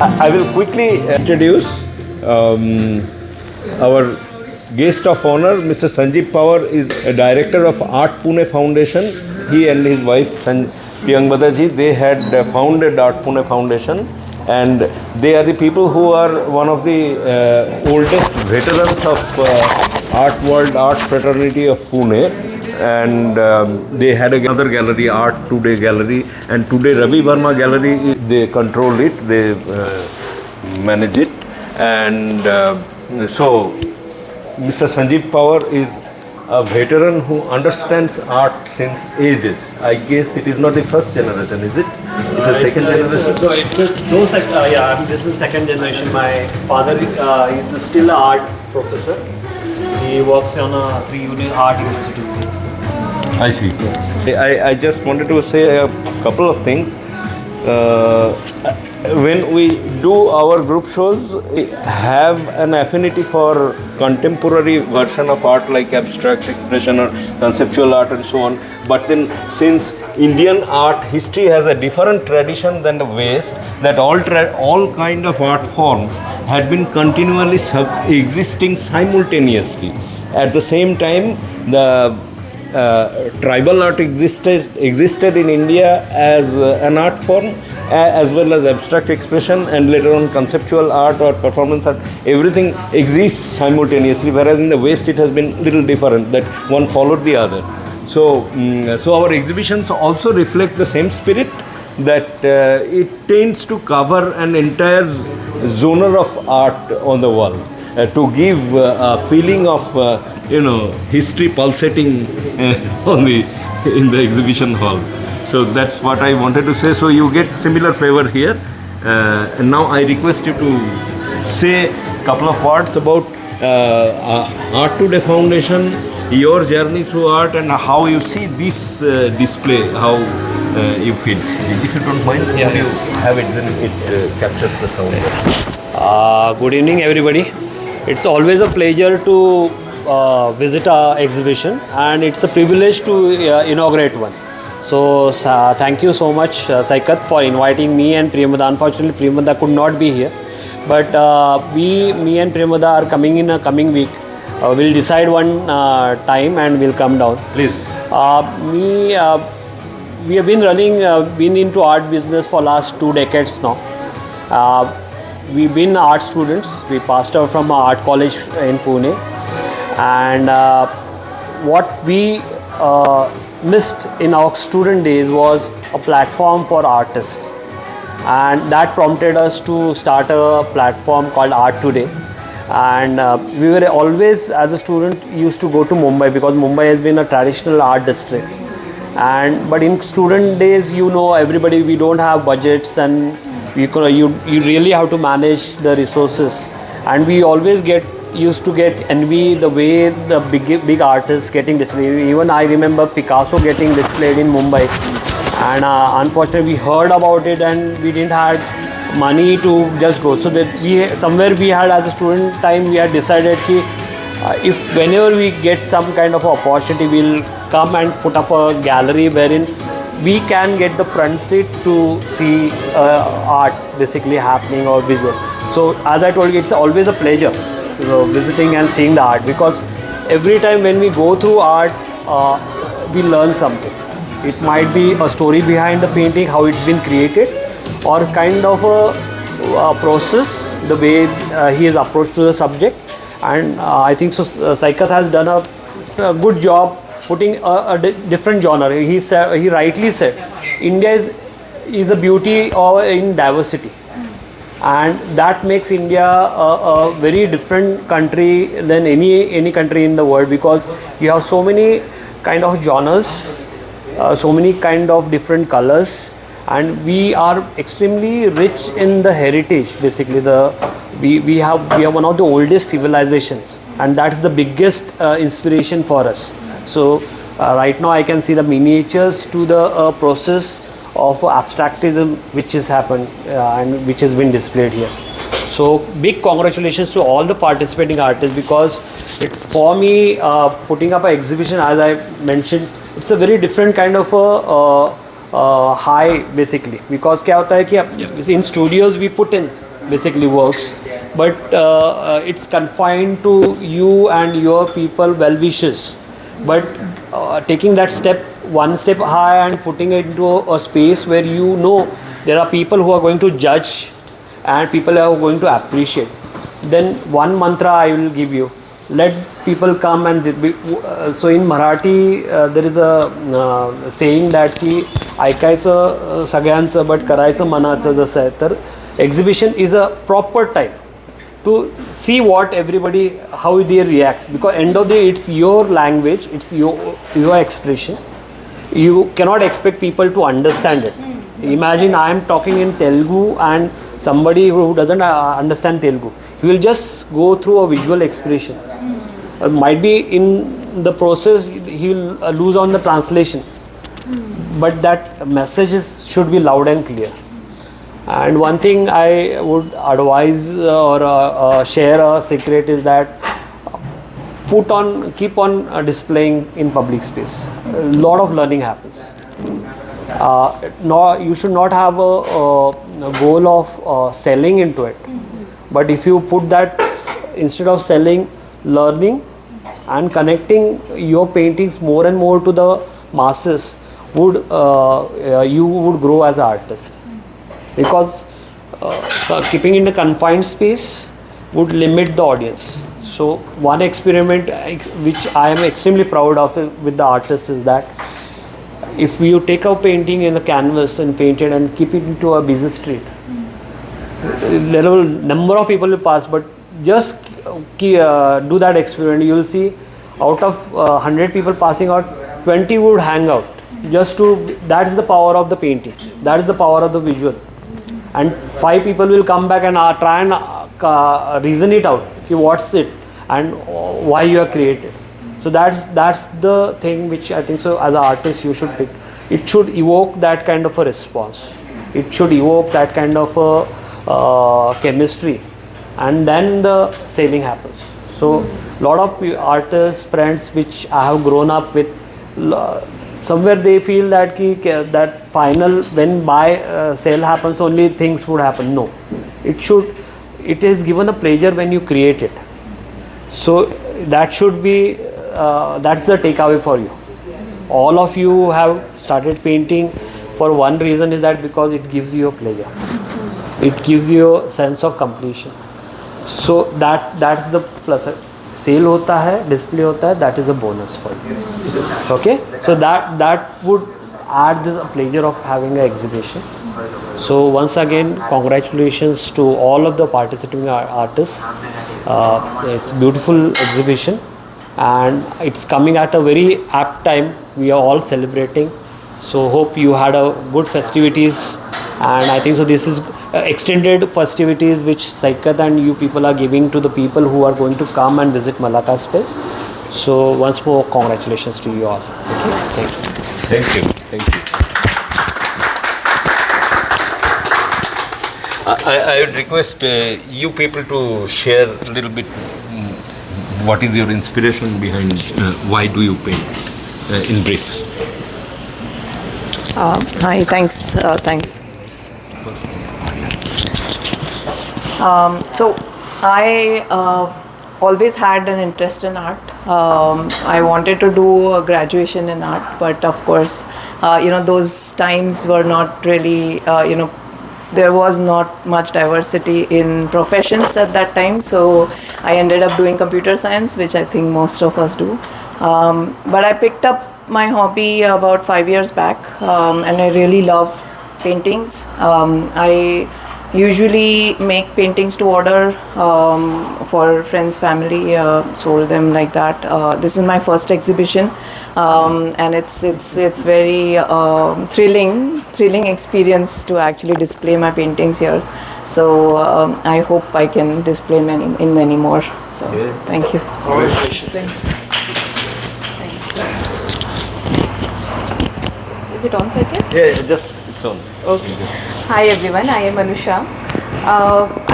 I will quickly introduce our guest of honor, Mr. Sanjeev Pawar is a director of Art Pune Foundation. He and his wife Priyangbada ji, they had founded Art Pune Foundation, and they are the people who are one of the oldest veterans of art world, art fraternity of Pune. And they had another gallery, Art Today Gallery, and today Ravi Verma Gallery, they control it, they manage it. And so Mr. Sanjeev Pawar is a veteran who understands art since ages. I guess it is not the first generation, is it? It's a second generation? No, this is second generation. My father is still an art professor. He works on a three art university. I see. I just wanted to say a couple of things. When we do our group shows, we have an affinity for contemporary version of art like abstract expression or conceptual art and so on. But then since Indian art history has a different tradition than the West, that all kind of art forms had been continually existing simultaneously. At the same time, the tribal art existed in India as an art form, as well as abstract expression, and later on conceptual art or performance art. Everything exists simultaneously, whereas in the West it has been little different, that one followed the other. So our exhibitions also reflect the same spirit, that it tends to cover an entire genre of art on the wall, to give a feeling of history pulsating in the exhibition hall. So that's what I wanted to say. So you get similar flavor here. And now I request you to say a couple of words about Art Today Foundation, your journey through art, and how you see this display, how you feel. If you don't mind, if you have it, then it captures the sound. Good evening, everybody. It's always a pleasure to visit our exhibition, and it's a privilege to inaugurate one. So thank you so much, Saikat, for inviting me and Priyamada. Unfortunately, Priyamada could not be here, but me and Priyamada are coming in a coming week. We'll decide one time and we'll come down. Please. We have been into art business for last 2 decades now. We've been art students. We passed out from our art college in Pune, and what we missed in our student days was a platform for artists, and that prompted us to start a platform called Art Today. And we were always, as a student, used to go to Mumbai, because Mumbai has been a traditional art district. But in student days, everybody, we don't have budgets, and you really have to manage the resources. And we always used to get envy the way the big artists getting displayed. Even I remember Picasso getting displayed in Mumbai, and unfortunately we heard about it and we didn't have money to just go. So that we had, as a student time, we had decided that if whenever we get some kind of opportunity, we'll come and put up a gallery wherein we can get the front seat to see art basically happening, or visual. So as I told you, it's always a pleasure visiting and seeing the art, because every time when we go through art, we learn something. It might be a story behind the painting, how it's been created, or kind of a process, the way he is approached to the subject. And I think so Saikat has done a good job putting a different genre. He rightly said, India is a beauty in diversity. And that makes India a very different country than any country in the world, because you have so many kind of genres, so many kind of different colors, and we are extremely rich in the heritage. Basically, we have one of the oldest civilizations, and that's the biggest inspiration for us. So right now I can see the miniatures to the process of abstractism which has happened and which has been displayed here. So big congratulations to all the participating artists, because for me putting up an exhibition, as I mentioned, it's a very different kind of a high basically, because क्या होता है कि in studios we put in basically works, but it's confined to you and your people well wishes. But taking that step, one step high, and putting it into a space where you know there are people who are going to judge and people are going to appreciate, then one mantra I will give you: let people come and so in Marathi there is a saying that की ऐकायचं सगळ्यांचं but करायचं मनाचं. जसं आहे तर exhibition is a proper time to see what everybody, how they react, because end of the day it's your language, it's your expression. You cannot expect people to understand it. Imagine I am talking in Telugu and somebody who doesn't understand Telugu, he will just go through a visual expression. Might be in the process he will lose on the translation, but that message should be loud and clear. And one thing I would advise or share a secret is that keep on displaying in public space. A lot of learning happens. No, you should not have a goal of selling into it, but if you put that instead of selling, learning and connecting your paintings more and more to the masses, you would grow as an artist. Because keeping in a confined space would limit the audience. So one experiment which I am extremely proud of with the artists is that if you take a painting in a canvas and paint it and keep it into a busy street, there will number of people will pass, but just do that experiment. You will see out of 100 people passing out, 20 would hang out. That is the power of the painting. That is the power of the visual. And 5 people will come back and try and reason it out. What's it and why you are created. So that's the thing which I think so as an artist you should pick. It should evoke that kind of a response. It should evoke that kind of a chemistry, and then the selling happens. So lot of artists, friends which I have grown up with, somewhere they feel that that final when sale happens only things would happen. No, it is given a pleasure when you create it. So that should be that's the takeaway for you. All of you have started painting for one reason, is that because it gives you a pleasure. It gives you a sense of completion. So that's the plus. Sale hota hai, display hota hai, that is a bonus for you. Okay, so that would add this pleasure of having an exhibition. So once again, congratulations to all of the participating artists. It's a beautiful exhibition and it's coming at a very apt time. We are all celebrating. So hope you had a good festivities, and I think so this is extended festivities which Saikat and you people are giving to the people who are going to come and visit Malaka space. So once more, congratulations to you all. Okay, thank you. Thank you. I would request you people to share a little bit what is your inspiration behind why do you paint in brief. Hi, thanks. So I always had an interest in art. I wanted to do a graduation in art, but of course, those times were not really, there was not much diversity in professions at that time. So I ended up doing computer science, which I think most of us do. But I picked up my hobby about 5 years back, and I really love paintings. I usually make paintings to order for friends, family, sold them like that. This is my first exhibition, and it's very thrilling experience to actually display my paintings here. So I hope I can display many more. So thank you. Thanks. Is it on, Faith? Yeah, just it's on. Okay. Hi everyone, I am Anusha.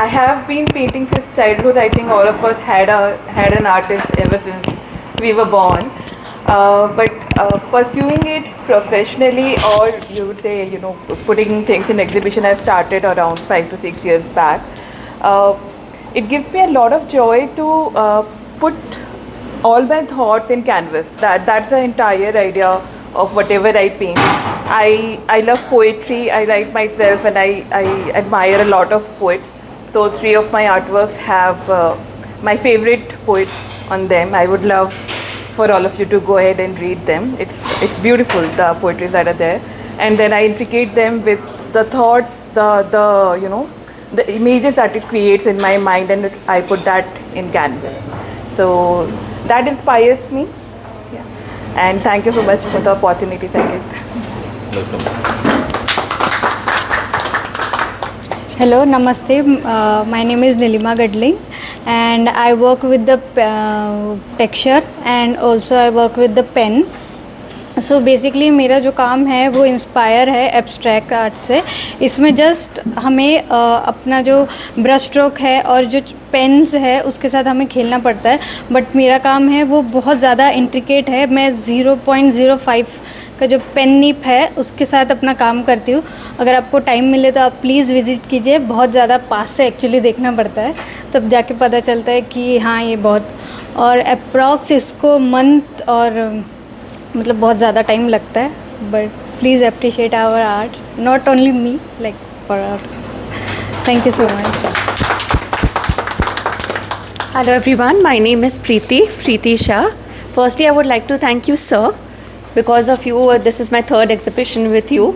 I have been painting since childhood. I think all of us had an artist ever since we were born. But pursuing it professionally, or you would say, putting things in exhibition, I started around 5 to 6 years back. It gives me a lot of joy to put all my thoughts in canvas. That's the entire idea of whatever I paint. I love poetry. I write myself, and I admire a lot of poets. So 3 of my artworks have my favorite poets on them. I would love for all of you to go ahead and read them. It's beautiful, the poetry that are there, and then I intricate them with the thoughts, the images that it creates in my mind, and I put that in canvas. So that inspires me. Yeah. And thank you so much for the opportunity. Thank you. Welcome. Hello, Namaste. My name is Nilima Gadling, and I work with the texture and also I work with the pen. So basically मेरा जो काम है वो inspire है abstract art से. इसमें just हमें अपना जो ब्रश स्ट्रोक है और जो पेन्स है उसके साथ हमें खेलना पड़ता है, बट मेरा काम है वो बहुत ज़्यादा इंट्रिकेट है. मैं 0.05 का जो पेन निप है उसके साथ अपना काम करती हूँ. अगर आपको टाइम मिले तो आप प्लीज़ विज़िट कीजिए. बहुत ज़्यादा पास से एक्चुअली देखना पड़ता है, तब जाके पता चलता है कि हाँ ये बहुत, और अप्रॉक्स इसको मंथ और मतलब बहुत ज़्यादा टाइम लगता है. But please appreciate our art, not only me, like for art. Thank you so much. Hello everyone, my name is Preeti Shah. Firstly, I would like to thank you, sir. Because of you, this is my 3rd exhibition with you,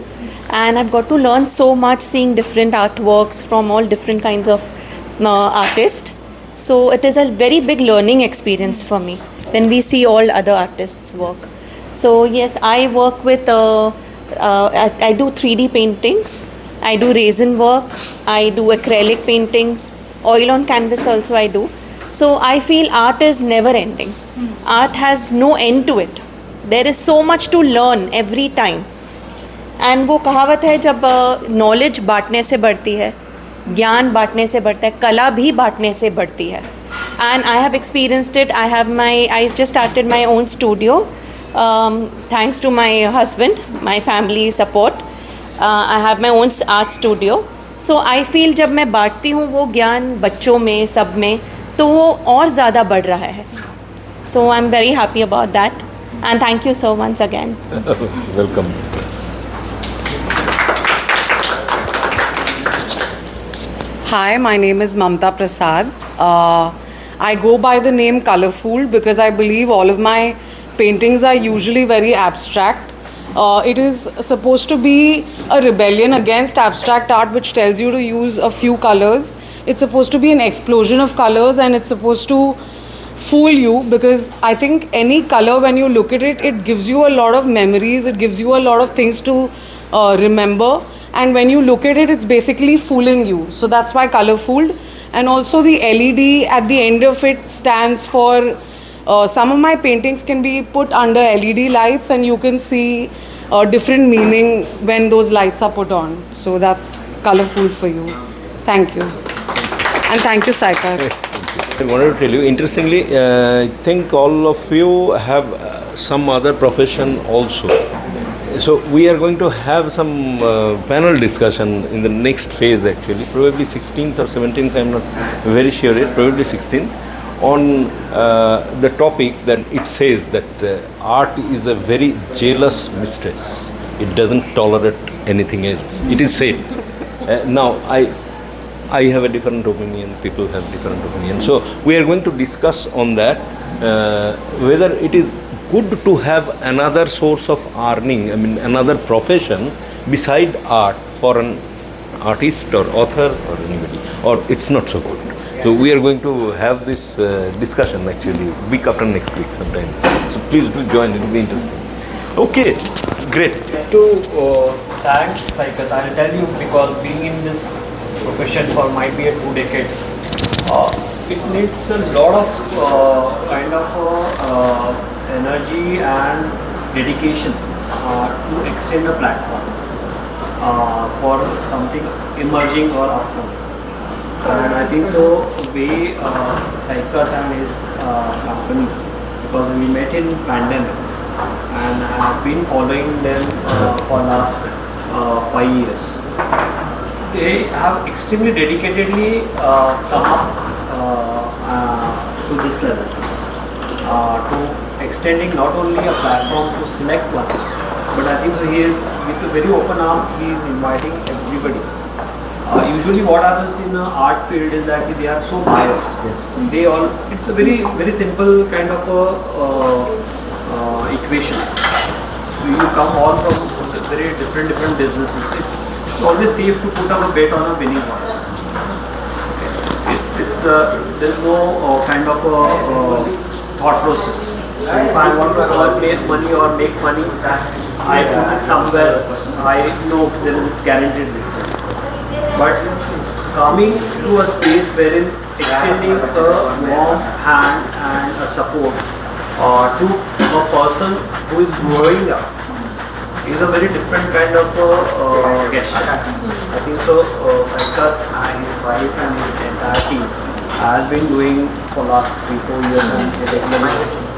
and I've got to learn so much seeing different artworks from all different kinds of artists. So it is a very big learning experience for me when we see all other artists' work. So yes, I work with, I do 3D paintings, I do resin work, I do acrylic paintings, oil on canvas also I do. So I feel art is never ending. Art has no end to it. There is so much to learn every time. And वो कहावत है, जब knowledge बांटने से बढ़ती है, ज्ञान बांटने से बढ़ता है, कला भी बांटने से बढ़ती है. And I have experienced it. I just started my own studio. Thanks to my husband, my family support. I have my own art studio. So I feel जब मैं बांटती हूँ वो ज्ञान बच्चों में, सब में, तो वो और ज़्यादा बढ़ रहा है. So I'm very happy about that. And thank you so once again. Welcome. Hi, my name is Mamta Prasad. I go by the name Colorful because I believe all of my paintings are usually very abstract. It is supposed to be a rebellion against abstract art, which tells you to use a few colors. It's supposed to be an explosion of colors, and it's supposed to fool you, because I think any color, when you look at it, it gives you a lot of memories, it gives you a lot of things to remember, and when you look at it, it's basically fooling you. So that's why Colorful. And also the LED at the end of it stands for, some of my paintings can be put under LED lights, and you can see different meaning when those lights are put on. So that's Colorful for you. Thank you. And thank you, Saikar. I wanted to tell you, interestingly, I think all of you have some other profession also. So we are going to have some panel discussion in the next phase, actually, probably 16th or 17th, I'm not very sure yet, probably 16th, on the topic that it says that art is a very jealous mistress. It doesn't tolerate anything else. It is said. Now, I have a different opinion, people have different opinion. So we are going to discuss on that, whether it is good to have another source of earning, I mean another profession beside art for an artist or author or anybody, or it's not so good. So we are going to have this discussion actually week after next week sometime. So please do join, it will be interesting. Okay, great. To thank Saikat, I'll tell you, because being in this profession for might be 2 decades, it needs a lot of kind of energy and dedication to extend a platform for something emerging or upcoming. And I think so way Saikat and his company, because we met in pandemic, and I have been following them for last 5 years. they have extremely dedicatedly come up to this level, to extending not only a platform to select one, but I think so he is with a very open arm. He is inviting everybody. Usually, what happens in the art field is that they are so biased. Yes. They all. It's a very simple kind of a equation. So you come all from very different businesses. It's always safe to put up a bet on a winning horse. There's no kind of a thought process. If I want to make money or make money, I put it somewhere. I know there is a guaranteed return. But coming to a space wherein extending a warm hand and a support to a person who is growing up is a very different kind of gesture. I think so. Venkat and his wife and his entire team has been doing for last 3-4 years.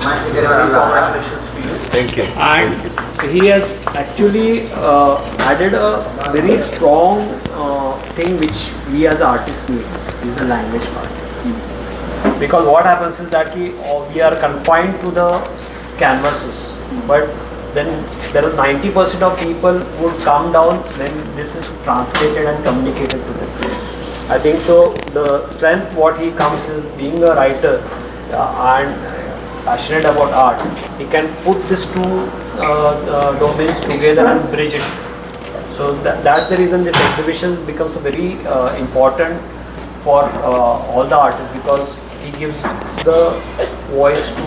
Congratulations to you. Thank you. And he has actually added a very strong thing which we as artists need, is the language part. Because what happens is that we are confined to the canvases, but then there are 90% of people who would come down when this is translated and communicated to them. I think so. The strength what he comes is being a writer and passionate about art. He can put these two domains together and bridge it. So that's the reason this exhibition becomes a very important for all the artists, because he gives the voice to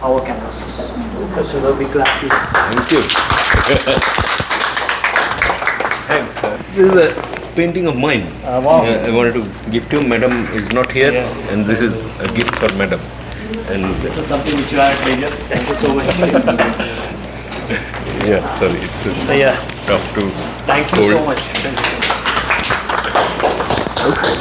our canvases. So the big clap, please. Thank you. Thanks, sir. This is a painting of mine. Wow. I wanted to give to Madam is not here, Yeah. and this is a gift for Madam. And This is something which you are a pleasure. Thank you so much. yeah, sorry, it's Yeah. tough to Thank you so hold. much. Thank you.